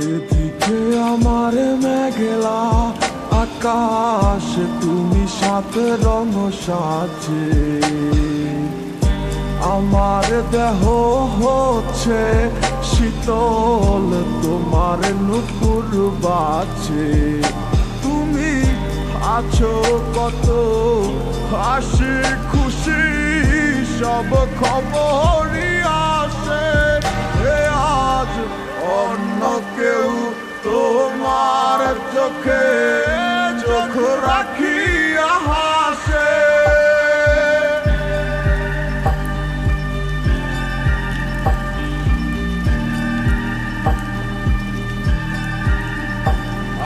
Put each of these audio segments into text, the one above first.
এদিকে আমার মেঘলা আকাশ, তুমি সাত রঙ সাজে। আমার দেহ হচ্ছে শীতল, তোমার নুপুর বাজে। তুমি আছো কত হাসি খুশি, সব খবরই আসে। আজ অন্য কেউ তোমার চোখে চোখ রাখিয়া হাসে।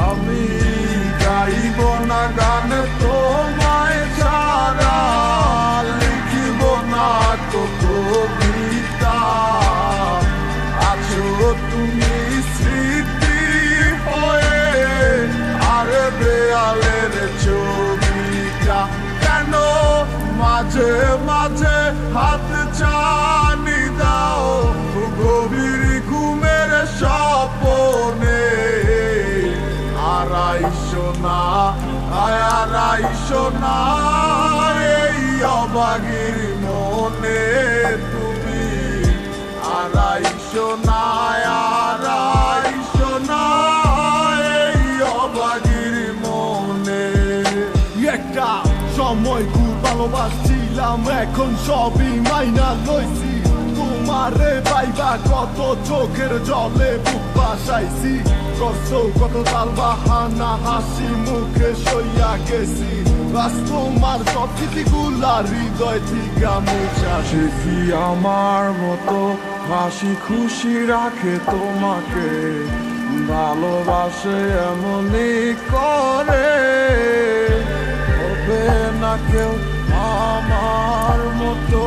আমি গাইব না গান তোমায় ছাড়া, লিখিব না তো কবিতা। আছো তুমি স্মৃতি হয়ে, আর দেয়ালের ছবিটা কেন মাঝে মাঝে হাত ছানি দাও, গভীর ঘুমের স্বপনে। আড়াইশো না আড়াইশো না এই অবাগির মনে তুমি। আড়াইশো না আড়াইশো না এই অবাগির মনে। একটা সময় খুব ভালোবাসছিলাম, এখন সবই মাইনা লইছি। তোমারে পাইবা কত চোখের জলে বুক বাসাইছি। করছো কত তাল বাহানা, হাসি মুখে সইয়া গেছি। বাস তোমার সব স্মৃতিগুলা হৃদয় থেকে মুছা। সে কি আমার মতো হাসি খুশি রাখে তোমাকে, ভালোবাসে এমনই করে। হবে না কেউ আমার মতো,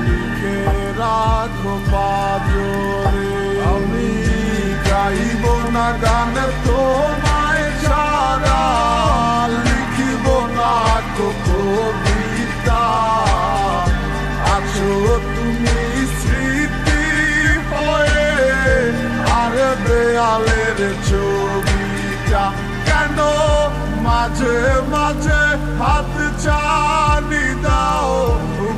লিখে রাখো পাজরে। আমি গাইব না গান তোমায় ছাড়া, লিখিব না তো কবিতা। আছো তুমি স্মৃতি হয়ে, আর দেয়ালের ছবিটা কেন মাঝে মাঝে হাত ছানি দাও,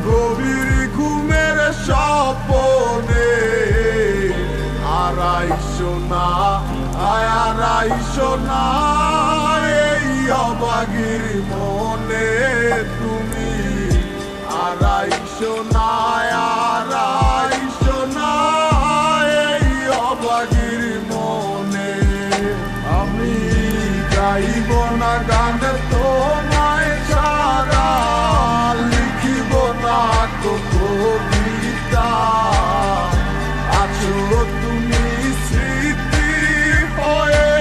গভীর ঘুমের স্বপনে। আড়াইশো না আড়াইশো না এই অবাগির মনে তুমি। আড়াইশো না আড়াইশো না এই অবাগির মনে। আমি গাইব না গান তোমায় ছাড়া, লিখিব না তো কবিতা। আছো তুমি স্মৃতি হয়ে,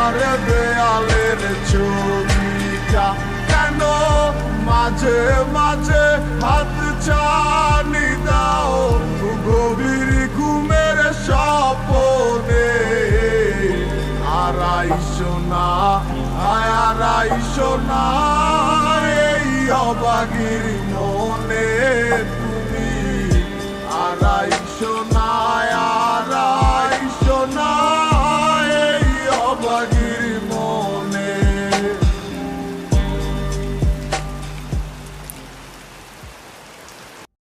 আর দেয়ালের ছবিটা কেন মাঝে মাঝে হাত ছানি দাও, গভীর ঘুমের স্বপনে। আড়াইশো না আড়াইশো না এই অবাগির মনে তুমি। আড়াইশো